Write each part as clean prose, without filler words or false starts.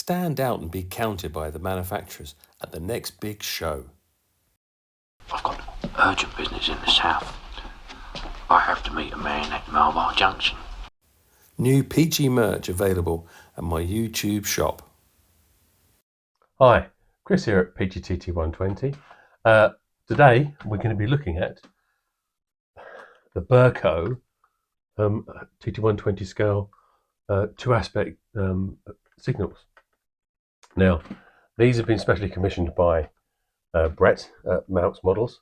stand out and be counted by the manufacturers at the next big show. I've got urgent business in the south. I have to meet a man at Mobile Junction. New peachy merch available at my YouTube shop. Hi, Chris here at BerkoTT120. Today we're going to be looking at the Berko TT120 scale two-aspect signals. Now, these have been specially commissioned by Brett at Malc Models,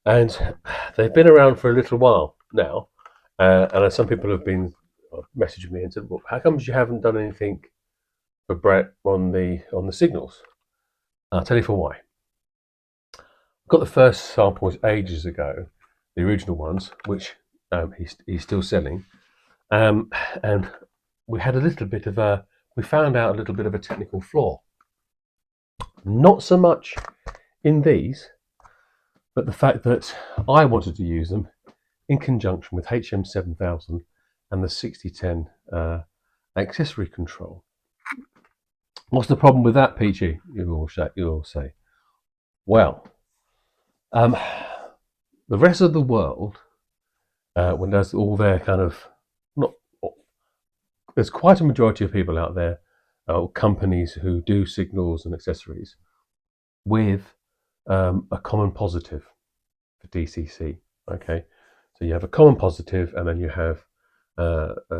and they've been around for a little while now. And some people have been messaging me and said, "Well, how comes you haven't done anything for Brett on the signals?" I'll tell you for why. I got the first samples ages ago, the original ones, which he's still selling, and we had we found out a little bit of a technical flaw. Not so much in these, but the fact that I wanted to use them in conjunction with HM7000 and the 6010 accessory control. What's the problem with that, Peachy? You'll say. Well, the rest of the world, when there's all their there's quite a majority of people out there, companies who do signals and accessories with a common positive for DCC. Okay, so you have a common positive, and then you have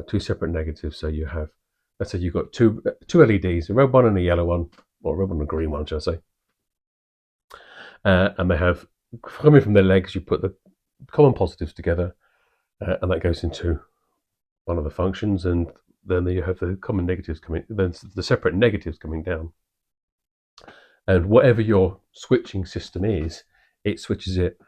two separate negatives. So you have, let's say you've got two LEDs, a red one and a yellow one, or a red one and a green one, shall I say. And they have, coming from their legs, you put the common positives together, and that goes into one of the functions, and then you have the common negatives coming, then the separate negatives coming down. And whatever your switching system is, it switches it.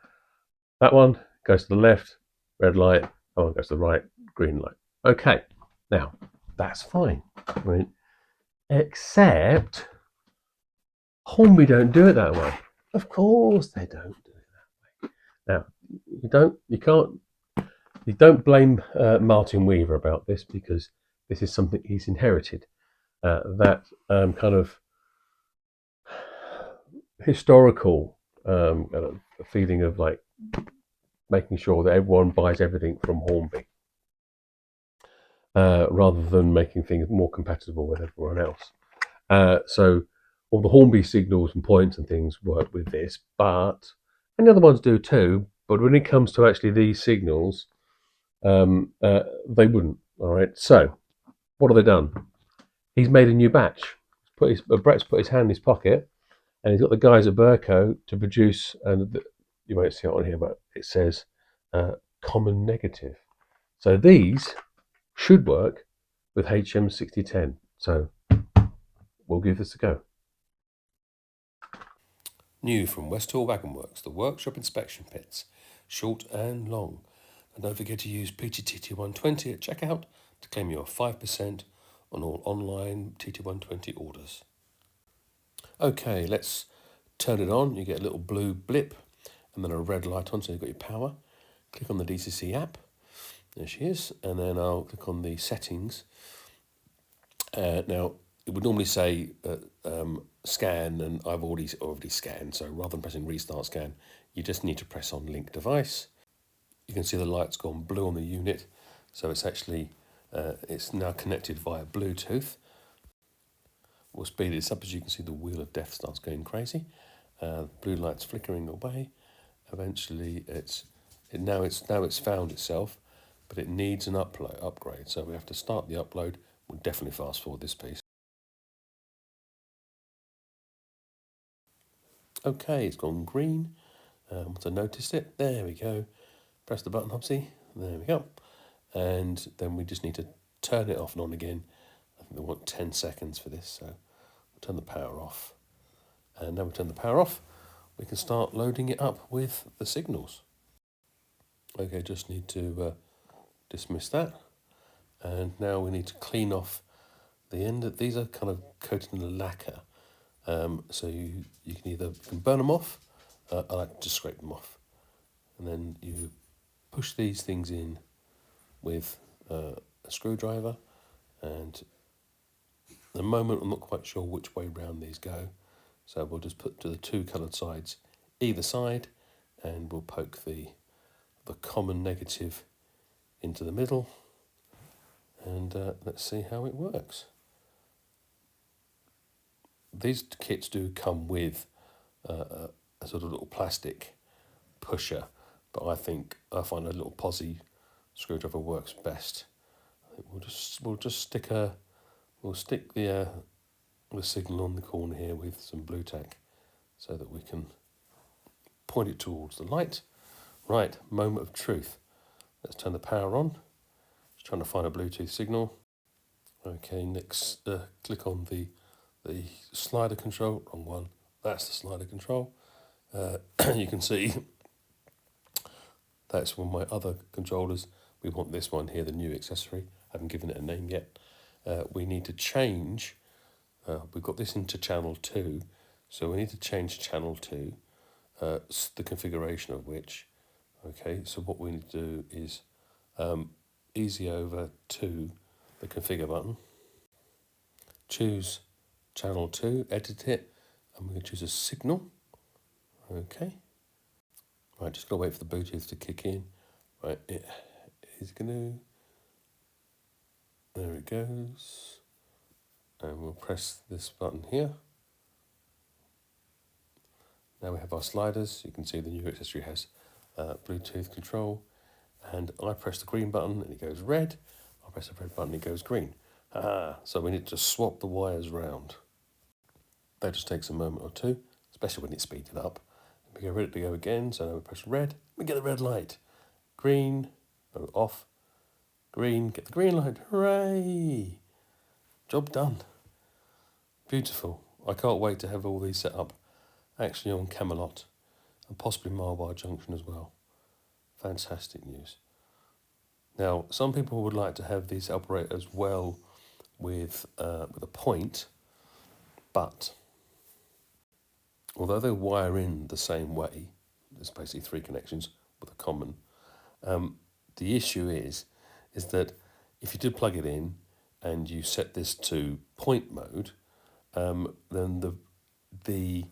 That one goes to the left, red light. That one goes to the right, green light. Okay, now that's fine, right? Except Hornby don't do it that way. Of course they don't do it that way. Now you don't blame Martin Weaver about this, because this is something he's inherited. That kind of historical feeling of like making sure that everyone buys everything from Hornby, rather than making things more compatible with everyone else. So all the Hornby signals and points and things work with this, and the other ones do too. But when it comes to actually these signals, they wouldn't. All right. So what have they done? He's made a new batch. Brett's put his hand in his pocket, and he's got the guys at Berko to produce, and you won't see it on here, but it says common negative. So these should work with HM6010. So we'll give this a go. New from Westall Wagon Works, the workshop inspection pits, short and long. And don't forget to use BerkoTT120 at checkout to claim your 5% on all online TT120 orders. Okay, let's turn it on. You get a little blue blip and then a red light on, so you've got your power. Click on the DCC app. There she is. And then I'll click on the settings. Now, it would normally say scan, and I've already scanned. So rather than pressing restart scan, you just need to press on link device. You can see the light's gone blue on the unit. So it's actually, it's now connected via Bluetooth. We'll speed this up. As you can see, the wheel of death starts going crazy. Blue light's flickering away. Eventually, it's found itself, but it needs an upgrade. So we have to start the upload. We'll definitely fast forward this piece. Okay, it's gone green. Once I noticed it, there we go. Press the button, Hopsy. There we go. And then we just need to turn it off and on again. I think they want 10 seconds for this, so we'll turn the power off. And now we turn the power off, we can start loading it up with the signals. Okay, just need to dismiss that. And now we need to clean off the end. These are kind of coated in lacquer. So you can burn them off. I like to just scrape them off. And then you push these things in with a screwdriver, and At the moment, I'm not quite sure which way round these go, so we'll just put to the two coloured sides either side, and we'll poke the common negative into the middle, and let's see how it works. These kits do come with a sort of little plastic pusher, but I find a little posi screwdriver works best. I think we'll stick the signal on the corner here with some blue tack, so that we can point it towards the light. Right, moment of truth. Let's turn the power on. Just trying to find a Bluetooth signal. Okay, next click on the slider control. Wrong one. That's the slider control. You can see that's one of my other controllers. We want this one here, the new accessory. I haven't given it a name yet. We need to change. We've got this into channel 2, so we need to change channel 2, the configuration of which. Okay, so what we need to do is easy over to the configure button, choose channel 2, edit it, and we're going to choose a signal. Okay. Right, just got to wait for the Bluetooth to kick in. Right, it is going to, there it goes. And we'll press this button here. Now we have our sliders. You can see the new accessory has Bluetooth control. And I press the green button and it goes red. I press the red button, it goes green. So we need to swap the wires round. That just takes a moment or two, especially when it's speeded up. We get ready to go again, so now we press red, we get the red light. Green, go off, green, get the green light, hooray! Job done. Beautiful. I can't wait to have all these set up, actually on Camelot, and possibly Marwar Junction as well. Fantastic news. Now, some people would like to have these operate as well with a point, but although they wire in the same way, there's basically 3 connections with a common. The issue is that if you do plug it in and you set this to point mode, then you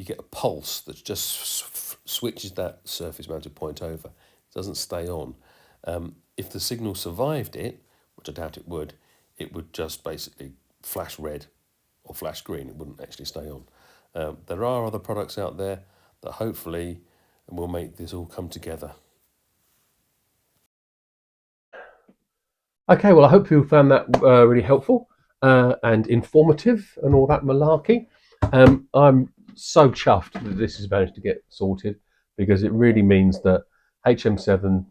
get a pulse that just switches that surface mounted point over. It doesn't stay on. If the signal survived it, which I doubt it would just basically flash red or flash green. It wouldn't actually stay on. There are other products out there that hopefully will make this all come together. Okay, well, I hope you found that really helpful and informative and all that malarkey. I'm so chuffed that this has managed to get sorted, because it really means that HM7000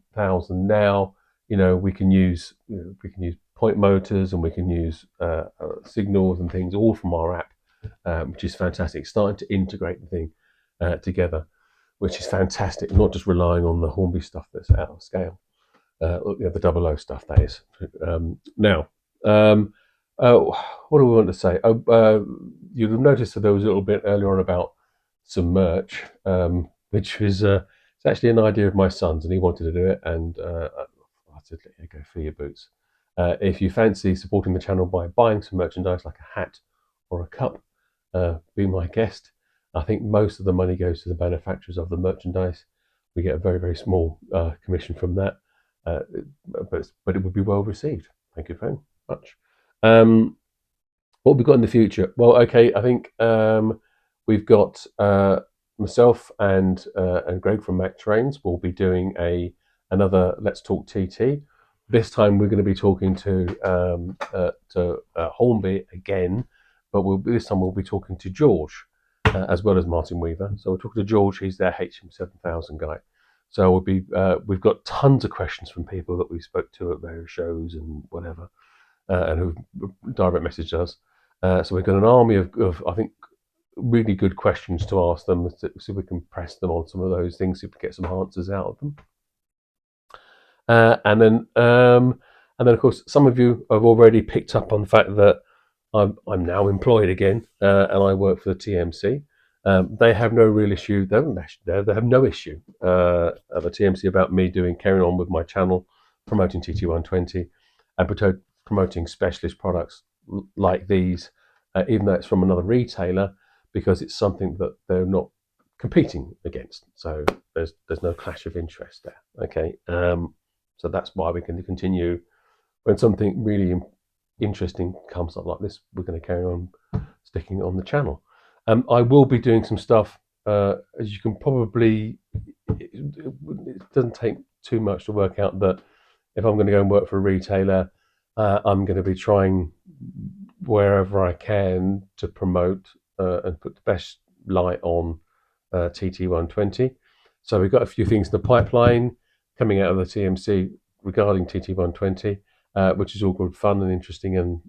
now, we can use point motors, and we can use signals and things all from our app, which is fantastic. Starting to integrate the thing together, which is fantastic. Not just relying on the Hornby stuff that's out of scale. The 00 stuff, that is. Now, what do we want to say? You'll have noticed that there was a little bit earlier on about some merch, which is it's actually an idea of my son's, and he wanted to do it, and I said, "Let you go for your boots." If you fancy supporting the channel by buying some merchandise like a hat or a cup, be my guest. I think most of the money goes to the manufacturers of the merchandise. We get a very, very small commission from that. But it would be well received. Thank you very much. What we've got in the future? Well, okay, I think we've got myself and Greg from Mac Trains will be doing another Let's Talk TT. This time we're going to be talking to Hornby again, but this time we'll be talking to George as well as Martin Weaver. So we're talking to George. He's their HM7000 guy. So we've got tons of questions from people that we spoke to at various shows and whatever, and who've direct messaged us. So we've got an army of I think really good questions to ask them, so we can press them on some of those things, so we can get some answers out of them. And then of course some of you have already picked up on the fact that I'm now employed again, and I work for the TMC. They have no real issue. They have no issue of a TMC about me carrying on with my channel, promoting TT120 and promoting specialist products like these, even though it's from another retailer, because it's something that they're not competing against. So there's no clash of interest there. Okay, so that's why we can continue when something really interesting comes up like this. We're going to carry on sticking it on the channel. I will be doing some stuff, as you can probably. It doesn't take too much to work out that if I'm going to go and work for a retailer, I'm going to be trying wherever I can to promote and put the best light on TT120. So we've got a few things in the pipeline coming out of the TMC regarding TT120, which is all good fun and interesting and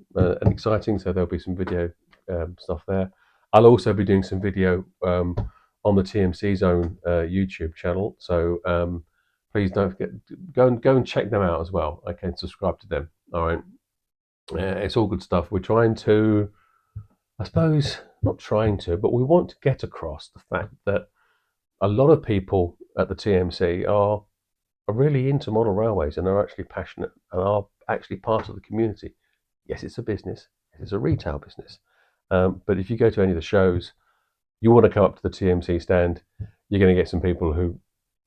exciting. So there'll be some video stuff there. I'll also be doing some video on the TMC's own YouTube channel. So please don't forget, go and check them out as well. Okay, subscribe to them. All right, it's all good stuff. We're trying to, I suppose, not trying to, but we want to get across the fact that a lot of people at the TMC are really into model railways and are actually passionate and are actually part of the community. Yes, it's a business. It's a retail business. But if you go to any of the shows, you want to come up to the TMC stand, you're going to get some people who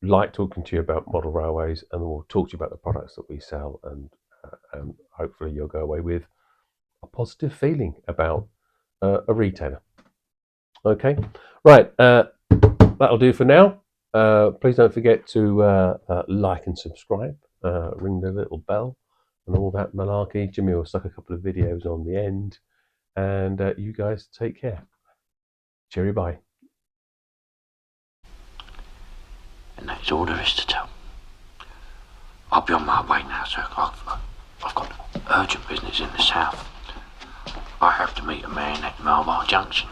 like talking to you about model railways and will talk to you about the products that we sell, and hopefully you'll go away with a positive feeling about a retailer. Okay, right, that'll do for now. Please don't forget to like and subscribe, ring the little bell and all that malarkey. Jimmy will stuck a couple of videos on the end, and you guys take care. Cheery bye. And that's all there is to tell. I'll be on my way now, sir. I've got urgent business in the south. I have to meet a man at Malc Junction.